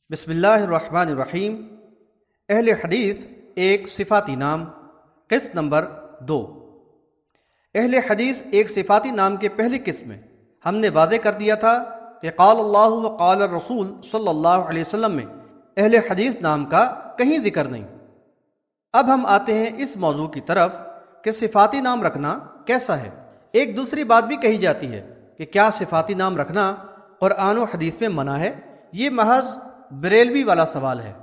بسم اللہ الرحمن الرحیم۔ اہل حدیث ایک صفاتی نام۔ قسط نمبر 2۔ اہل حدیث ایک صفاتی نام کے پہلی قسم میں ہم نے واضح کر دیا تھا کہ قال اللہ و قال الرسول صلی اللہ علیہ وسلم میں اہل حدیث نام کا کہیں ذکر نہیں۔ اب ہم آتے ہیں اس موضوع کی طرف کہ صفاتی نام رکھنا کیسا ہے۔ ایک دوسری بات بھی کہی جاتی ہے کہ کیا صفاتی نام رکھنا قرآن و حدیث میں منع ہے؟ یہ محض بریلوی والا سوال ہے۔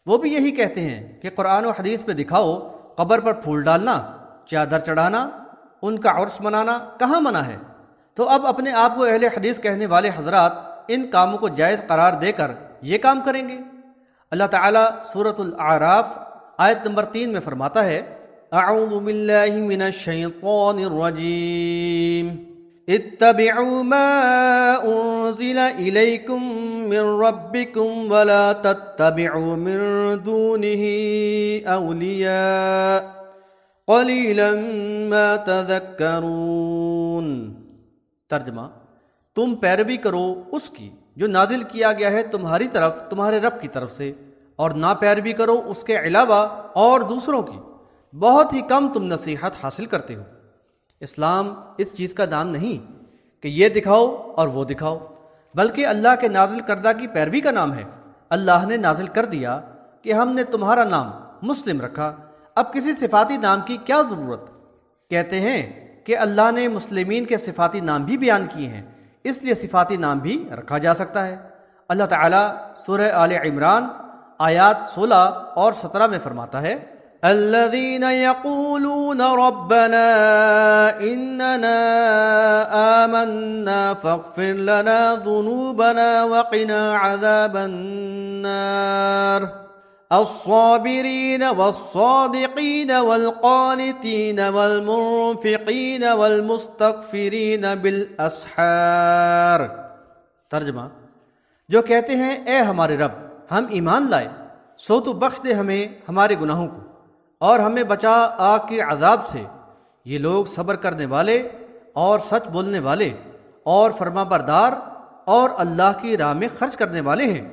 وہ بھی یہی کہتے ہیں کہ قرآن و حدیث میں دکھاؤ قبر پر پھول ڈالنا، چادر چڑھانا، ان کا عرس منانا کہاں منع ہے؟ تو اب اپنے آپ کو اہل حدیث کہنے والے حضرات ان کاموں کو جائز قرار دے کر یہ کام کریں گے؟ اللہ تعالیٰ سورۃ الاعراف آیت نمبر 3 میں فرماتا ہے اعوذ باللہ من الشیطان الرجیم اتبعوا ما انزل الیکم من ربکم ولا تتبعوا من دونه اولیاء قلیلا ما تذکرون۔ ترجمہ: تم پیروی کرو اس کی جو نازل کیا گیا ہے تمہاری طرف تمہارے رب کی طرف سے، اور نہ پیروی کرو اس کے علاوہ اور دوسروں کی، بہت ہی کم تم نصیحت حاصل کرتے ہو۔ اسلام اس چیز کا نام نہیں کہ یہ دکھاؤ اور وہ دکھاؤ، بلکہ اللہ کے نازل کردہ کی پیروی کا نام ہے۔ اللہ نے نازل کر دیا کہ ہم نے تمہارا نام مسلم رکھا، اب کسی صفاتی نام کی کیا ضرورت؟ کہتے ہیں کہ اللہ نے مسلمین کے صفاتی نام بھی بیان کیے ہیں، اس لیے صفاتی نام بھی رکھا جا سکتا ہے۔ اللہ تعالیٰ سورہ آل عمران آیات 16 اور 17 میں فرماتا ہے الذين يقولون ربنا إننا آمنا فاغفر لنا ذنوبنا وقنا عذاب النار الصابرين والصادقين والقانتين والمنفقين والمستغفرين بالأسحار۔ ترجمہ: جو کہتے ہیں اے ہمارے رب ہم ایمان لائے، سو تو بخش دے ہمیں ہمارے گناہوں کو اور ہمیں بچا آگ کے عذاب سے۔ یہ لوگ صبر کرنے والے اور سچ بولنے والے اور فرما بردار اور اللہ کی راہ میں خرچ کرنے والے ہیں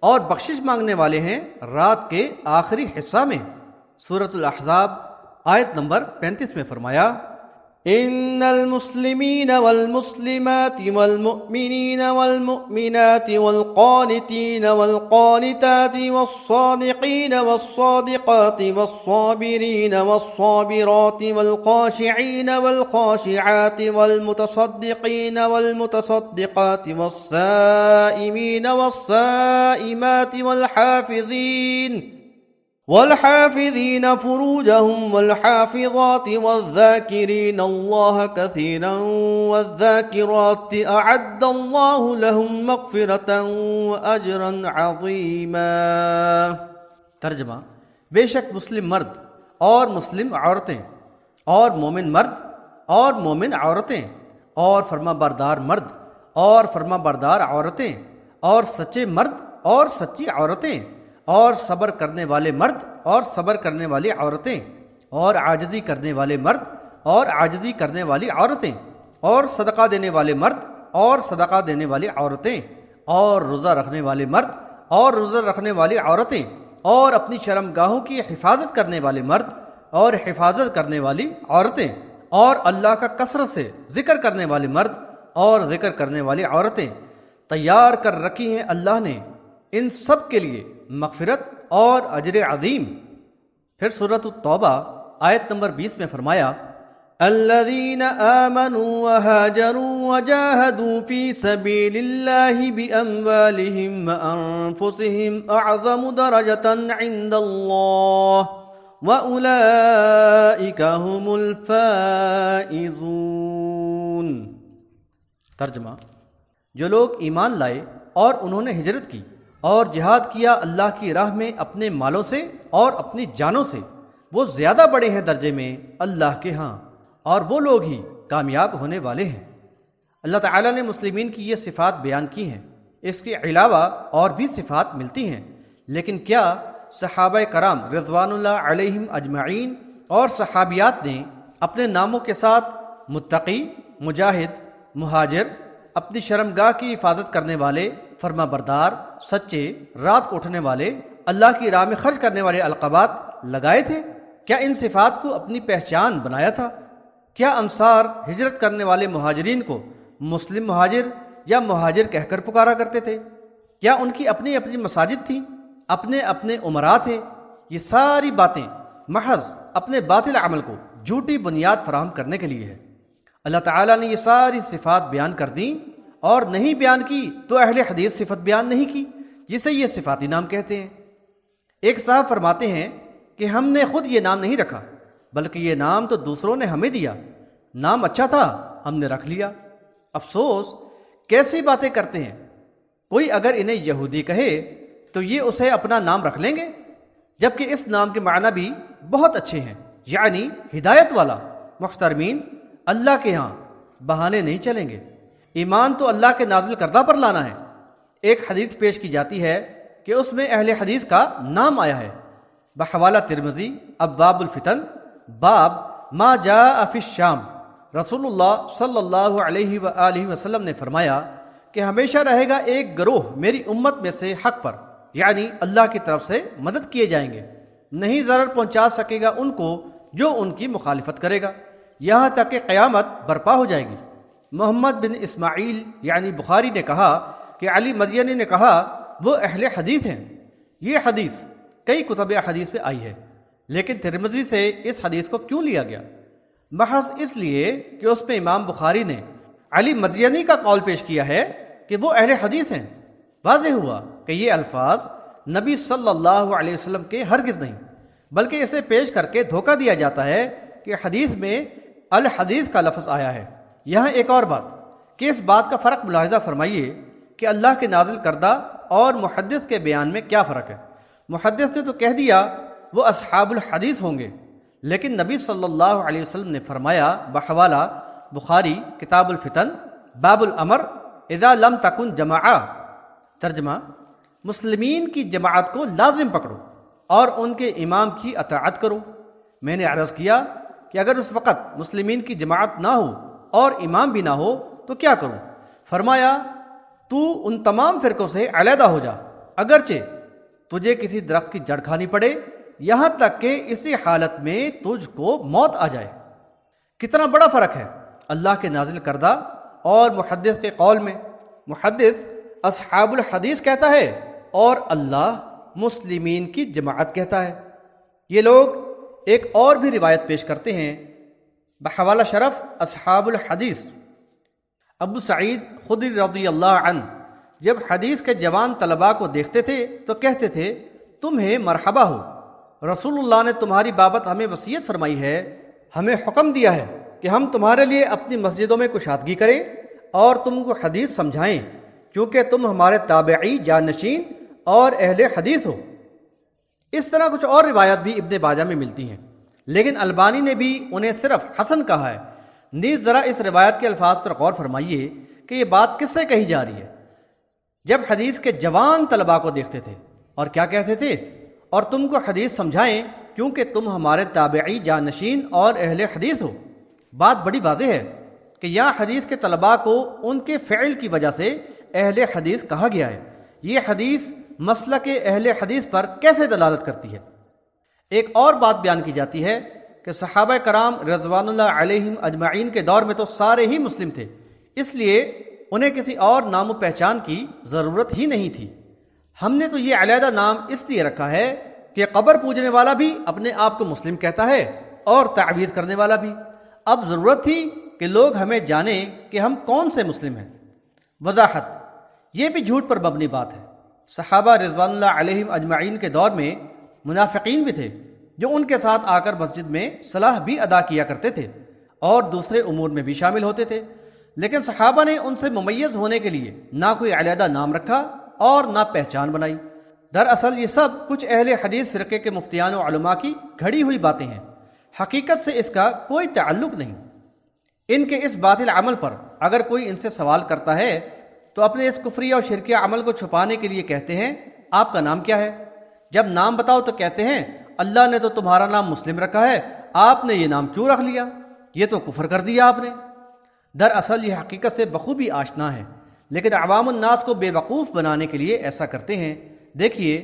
اور بخشش مانگنے والے ہیں رات کے آخری حصہ میں۔ سورۃ الاحزاب آیت نمبر 35 میں فرمایا ان المسلمین والمسلمات والمؤمنین والمؤمنات والقانتین والقانتات والصادقین والصادقات والصابرین والصابرات والخاشعین والخاشعات والمتصدقین والمتصدقات والصائمین والصائمات والحافظين فروجهم والحافظات والذاكرين الله كثيرا والذاكرات أعد الله لهم مغفرة وأجرا عظيما۔ ترجمہ: بے شک مسلم مرد اور مسلم عورتیں اور مومن مرد اور مومن عورتیں اور فرما بردار مرد اور فرما بردار عورتیں اور سچے مرد اور سچی عورتیں اور صبر کرنے والے مرد اور صبر کرنے والی عورتیں اور عاجزی کرنے والے مرد اور عاجزی کرنے والی عورتیں اور صدقہ دینے والے مرد اور صدقہ دینے والی عورتیں اور روزہ رکھنے والے مرد اور روزہ رکھنے والی عورتیں اور اپنی شرمگاہوں کی حفاظت کرنے والے مرد اور حفاظت کرنے والی عورتیں اور اللہ کا کثرت سے ذکر کرنے والے مرد اور ذکر کرنے والی عورتیں تیار کر رکھی ہیں اللہ نے ان سب کے لیے مغفرت اور اجر عظیم۔ پھر سورۃ التوبہ آیت نمبر 20 میں فرمایا الذين آمنوا وهاجروا وجاهدوا في سبيل الله بأموالهم وأنفسهم أعظم درجة عند الله وأولئك هم الفائزون۔ ترجمہ: جو لوگ ایمان لائے اور انہوں نے ہجرت کی اور جہاد کیا اللہ کی راہ میں اپنے مالوں سے اور اپنی جانوں سے، وہ زیادہ بڑے ہیں درجے میں اللہ کے ہاں، اور وہ لوگ ہی کامیاب ہونے والے ہیں۔ اللہ تعالیٰ نے مسلمین کی یہ صفات بیان کی ہیں، اس کے علاوہ اور بھی صفات ملتی ہیں، لیکن کیا صحابہ کرام رضوان اللہ علیہم اجمعین اور صحابیات نے اپنے ناموں کے ساتھ متقی، مجاہد، مہاجر، اپنی شرمگاہ کی حفاظت کرنے والے، فرما بردار، سچے، رات کو اٹھنے والے، اللہ کی راہ میں خرچ کرنے والے القابات لگائے تھے؟ کیا ان صفات کو اپنی پہچان بنایا تھا؟ کیا انصار ہجرت کرنے والے مہاجرین کو مسلم مہاجر یا مہاجر کہہ کر پکارا کرتے تھے؟ کیا ان کی اپنی اپنی مساجد تھیں، اپنے اپنے امراء تھے؟ یہ ساری باتیں محض اپنے باطل عمل کو جھوٹی بنیاد فراہم کرنے کے لیے ہے۔ اللہ تعالیٰ نے یہ ساری صفات بیان کر دیں، اور نہیں بیان کی تو اہل حدیث صفت بیان نہیں کی، جسے یہ صفاتی نام کہتے ہیں۔ ایک صاحب فرماتے ہیں کہ ہم نے خود یہ نام نہیں رکھا، بلکہ یہ نام تو دوسروں نے ہمیں دیا، نام اچھا تھا ہم نے رکھ لیا۔ افسوس، کیسی باتیں کرتے ہیں! کوئی اگر انہیں یہودی کہے تو یہ اسے اپنا نام رکھ لیں گے، جبکہ اس نام کے معنی بھی بہت اچھے ہیں، یعنی ہدایت والا۔ محترمین، اللہ کے ہاں بہانے نہیں چلیں گے، ایمان تو اللہ کے نازل کردہ پر لانا ہے۔ ایک حدیث پیش کی جاتی ہے کہ اس میں اہل حدیث کا نام آیا ہے، بحوالہ ترمذی ابواب الفتن، باب ما جاء فی الشام۔ رسول اللہ صلی اللہ علیہ وآلہ وسلم نے فرمایا کہ ہمیشہ رہے گا ایک گروہ میری امت میں سے حق پر، یعنی اللہ کی طرف سے مدد کیے جائیں گے، نہیں ضرر پہنچا سکے گا ان کو جو ان کی مخالفت کرے گا، یہاں تک کہ قیامت برپا ہو جائے گی۔ محمد بن اسماعیل یعنی بخاری نے کہا کہ علی مدینی نے کہا وہ اہل حدیث ہیں۔ یہ حدیث کئی کتب حدیث میں آئی ہے، لیکن ترمذی سے اس حدیث کو کیوں لیا گیا؟ محض اس لیے کہ اس میں امام بخاری نے علی مدینی کا قول پیش کیا ہے کہ وہ اہل حدیث ہیں۔ واضح ہوا کہ یہ الفاظ نبی صلی اللہ علیہ وسلم کے ہرگز نہیں، بلکہ اسے پیش کر کے دھوکہ دیا جاتا ہے کہ حدیث میں الحدیث کا لفظ آیا ہے۔ یہاں ایک اور بات کہ اس بات کا فرق ملاحظہ فرمائیے کہ اللہ کے نازل کردہ اور محدث کے بیان میں کیا فرق ہے۔ محدث نے تو کہہ دیا وہ اصحاب الحدیث ہوں گے، لیکن نبی صلی اللہ علیہ وسلم نے فرمایا بحوالہ بخاری کتاب الفتن باب الامر اذا لم تکن جماعہ، ترجمہ مسلمین کی جماعت کو لازم پکڑو اور ان کے امام کی اطاعت کرو۔ میں نے عرض کیا کہ اگر اس وقت مسلمین کی جماعت نہ ہو اور امام بھی نہ ہو تو کیا کروں؟ فرمایا تو ان تمام فرقوں سے علیحدہ ہو جا، اگرچہ تجھے کسی درخت کی جڑ کھانی پڑے، یہاں تک کہ اسی حالت میں تجھ کو موت آ جائے۔ کتنا بڑا فرق ہے اللہ کے نازل کردہ اور محدث کے قول میں۔ محدث اصحاب الحدیث کہتا ہے اور اللہ مسلمین کی جماعت کہتا ہے۔ یہ لوگ ایک اور بھی روایت پیش کرتے ہیں بحوالہ شرف اصحاب الحدیث۔ ابو سعید خدری رضی اللہ عنہ جب حدیث کے جوان طلباء کو دیکھتے تھے تو کہتے تھے تمہیں مرحبا ہو، رسول اللہ نے تمہاری بابت ہمیں وصیت فرمائی ہے، ہمیں حکم دیا ہے کہ ہم تمہارے لیے اپنی مسجدوں میں کشادگی کریں اور تم کو حدیث سمجھائیں، کیونکہ تم ہمارے تابعی جانشین اور اہل حدیث ہو۔ اس طرح کچھ اور روایات بھی ابن باجہ میں ملتی ہیں، لیکن البانی نے بھی انہیں صرف حسن کہا ہے۔ نیز ذرا اس روایت کے الفاظ پر غور فرمائیے کہ یہ بات کس سے کہی جا رہی ہے۔ جب حدیث کے جوان طلباء کو دیکھتے تھے اور کیا کہتے تھے؟ اور تم کو حدیث سمجھائیں کیونکہ تم ہمارے تابعی جانشین اور اہل حدیث ہو۔ بات بڑی واضح ہے کہ یہاں حدیث کے طلباء کو ان کے فعل کی وجہ سے اہل حدیث کہا گیا ہے۔ یہ حدیث مسلک اہل حدیث پر کیسے دلالت کرتی ہے؟ ایک اور بات بیان کی جاتی ہے کہ صحابہ کرام رضوان اللہ علیہم اجمعین کے دور میں تو سارے ہی مسلم تھے، اس لیے انہیں کسی اور نام و پہچان کی ضرورت ہی نہیں تھی۔ ہم نے تو یہ علیحدہ نام اس لیے رکھا ہے کہ قبر پوجنے والا بھی اپنے آپ کو مسلم کہتا ہے اور تعویذ کرنے والا بھی۔ اب ضرورت تھی کہ لوگ ہمیں جانیں کہ ہم کون سے مسلم ہیں۔ وضاحت: یہ بھی جھوٹ پر مبنی بات ہے۔ صحابہ رضوان اللہ علیہم اجمعین کے دور میں منافقین بھی تھے جو ان کے ساتھ آ کر مسجد میں صلاح بھی ادا کیا کرتے تھے اور دوسرے امور میں بھی شامل ہوتے تھے، لیکن صحابہ نے ان سے ممیز ہونے کے لیے نہ کوئی علیحدہ نام رکھا اور نہ پہچان بنائی۔ دراصل یہ سب کچھ اہل حدیث فرقے کے مفتیان و علماء کی گھڑی ہوئی باتیں ہیں، حقیقت سے اس کا کوئی تعلق نہیں۔ ان کے اس باطل عمل پر اگر کوئی ان سے سوال کرتا ہے تو اپنے اس کفری اور شرکیہ عمل کو چھپانے کے لیے کہتے ہیں آپ کا نام کیا ہے؟ جب نام بتاؤ تو کہتے ہیں اللہ نے تو تمہارا نام مسلم رکھا ہے، آپ نے یہ نام کیوں رکھ لیا؟ یہ تو کفر کر دیا آپ نے۔ دراصل یہ حقیقت سے بخوبی آشنا ہے، لیکن عوام الناس کو بے وقوف بنانے کے لیے ایسا کرتے ہیں۔ دیکھیے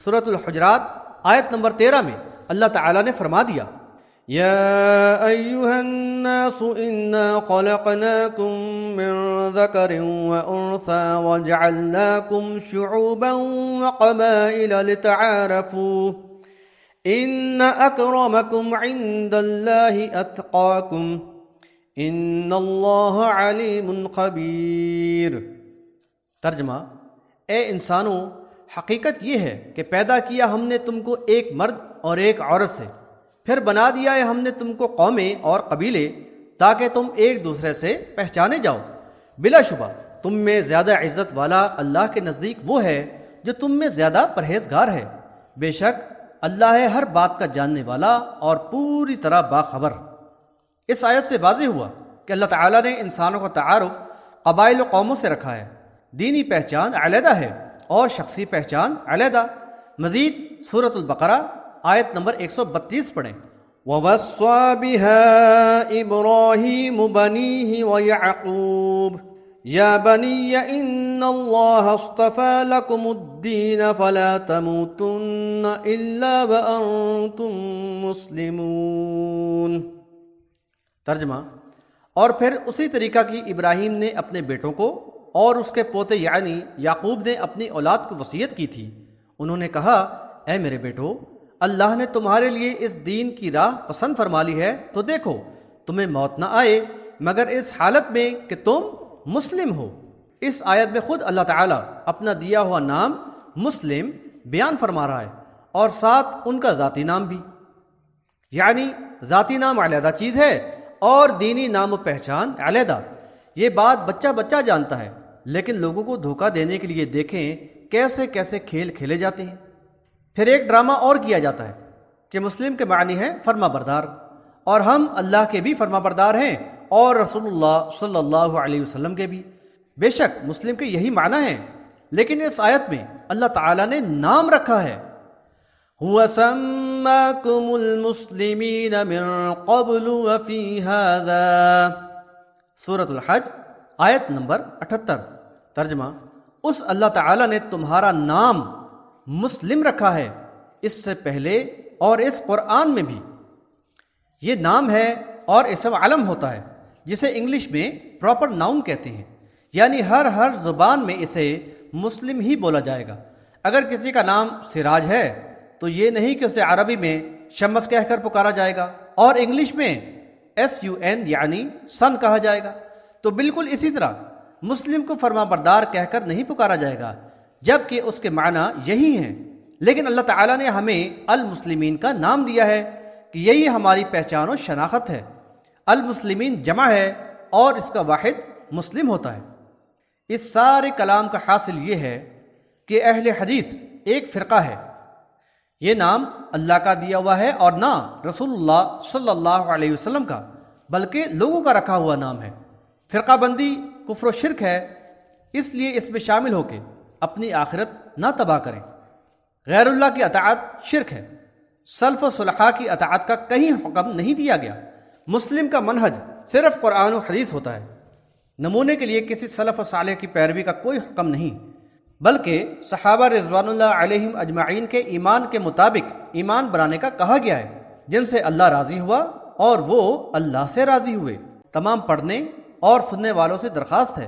سورۃ الحجرات آیت نمبر 13 میں اللہ تعالیٰ نے فرما دیا، یا ایھا الناس انا خلقناکم من ذکر وانثی وجعلناکم شعوبا وقبائل لتعارفوا ان اکرمکم عند اللہ اتقاکم ان اللہ علیم خبیر۔ ترجمہ، اے انسانوں، حقیقت یہ ہے کہ پیدا کیا ہم نے تم کو ایک مرد اور ایک عورت سے، پھر بنا دیا ہے ہم نے تم کو قومیں اور قبیلے تاکہ تم ایک دوسرے سے پہچانے جاؤ۔ بلا شبہ تم میں زیادہ عزت والا اللہ کے نزدیک وہ ہے جو تم میں زیادہ پرہیزگار ہے۔ بے شک اللہ ہے ہر بات کا جاننے والا اور پوری طرح باخبر۔ اس آیت سے واضح ہوا کہ اللہ تعالیٰ نے انسانوں کا تعارف قبائل و قوموں سے رکھا ہے۔ دینی پہچان علیحدہ ہے اور شخصی پہچان علیحدہ۔ مزید سورۃ البقرہ آیت نمبر 132 پڑھیں، وَوَصَّى بِهَا إِبْرَاهِيمُ بَنِيهِ وَيَعْقُوبُ يَا بَنِيَّ إِنَّ اللَّهَ اصْطَفَى لَكُمُ الدِّينَ فَلَا تَمُوتُنَّ إِلَّا وَأَنْتُمْ مُسْلِمُونَ۔ ترجمہ، اور پھر اسی طریقہ کی ابراہیم نے اپنے بیٹوں کو اور اس کے پوتے یعنی یعقوب نے اپنی اولاد کو وصیت کی تھی۔ انہوں نے کہا، اے میرے بیٹو، اللہ نے تمہارے لیے اس دین کی راہ پسند فرما لی ہے، تو دیکھو تمہیں موت نہ آئے مگر اس حالت میں کہ تم مسلم ہو۔ اس آیت میں خود اللہ تعالیٰ اپنا دیا ہوا نام مسلم بیان فرما رہا ہے اور ساتھ ان کا ذاتی نام بھی، یعنی ذاتی نام علیحدہ چیز ہے اور دینی نام و پہچان علیحدہ۔ یہ بات بچہ بچہ جانتا ہے، لیکن لوگوں کو دھوکہ دینے کے لیے دیکھیں کیسے کیسے کھیل کھیلے جاتے ہیں۔ پھر ایک ڈرامہ اور کیا جاتا ہے کہ مسلم کے معنی ہے فرما بردار، اور ہم اللہ کے بھی فرما بردار ہیں اور رسول اللہ صلی اللہ علیہ وسلم کے بھی۔ بے شک مسلم کے یہی معنی ہے، لیکن اس آیت میں اللہ تعالیٰ نے نام رکھا ہے، هُوَ سَمَّاكُمُ الْمُسْلِمِينَ مِن قَبْلُ وَفِي هَذَا، سورۃ الحج آیت نمبر 78۔ ترجمہ، اس اللہ تعالیٰ نے تمہارا نام مسلم رکھا ہے اس سے پہلے اور اس قرآن میں بھی۔ یہ نام ہے اور اسم علم ہوتا ہے جسے انگلش میں پراپر ناؤن کہتے ہیں، یعنی ہر زبان میں اسے مسلم ہی بولا جائے گا۔ اگر کسی کا نام سراج ہے تو یہ نہیں کہ اسے عربی میں شمس کہہ کر پکارا جائے گا اور انگلش میں SUN یعنی سن کہا جائے گا، تو بالکل اسی طرح مسلم کو فرما بردار کہہ کر نہیں پکارا جائے گا، جبکہ اس کے معنی یہی ہیں۔ لیکن اللہ تعالیٰ نے ہمیں المسلمین کا نام دیا ہے کہ یہی ہماری پہچان و شناخت ہے۔ المسلمین جمع ہے اور اس کا واحد مسلم ہوتا ہے۔ اس سارے کلام کا حاصل یہ ہے کہ اہل حدیث ایک فرقہ ہے۔ یہ نام اللہ کا دیا ہوا ہے اور نہ رسول اللہ صلی اللہ علیہ وسلم کا، بلکہ لوگوں کا رکھا ہوا نام ہے۔ فرقہ بندی کفر و شرک ہے، اس لیے اس میں شامل ہو کے اپنی آخرت نہ تباہ کریں۔ غیر اللہ کی اطاعت شرک ہے۔ سلف و صلحاء کی اطاعت کا کہیں حکم نہیں دیا گیا۔ مسلم کا منہج صرف قرآن و حدیث ہوتا ہے۔ نمونے کے لیے کسی سلف و صالح کی پیروی کا کوئی حکم نہیں، بلکہ صحابہ رضوان اللہ علیہم اجمعین کے ایمان کے مطابق ایمان بنانے کا کہا گیا ہے، جن سے اللہ راضی ہوا اور وہ اللہ سے راضی ہوئے۔ تمام پڑھنے اور سننے والوں سے درخواست ہے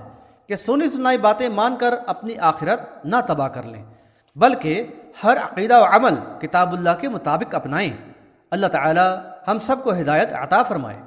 کہ سنی سنائی باتیں مان کر اپنی آخرت نہ تباہ کر لیں، بلکہ ہر عقیدہ و عمل کتاب اللہ کے مطابق اپنائیں۔ اللہ تعالی ہم سب کو ہدایت عطا فرمائے۔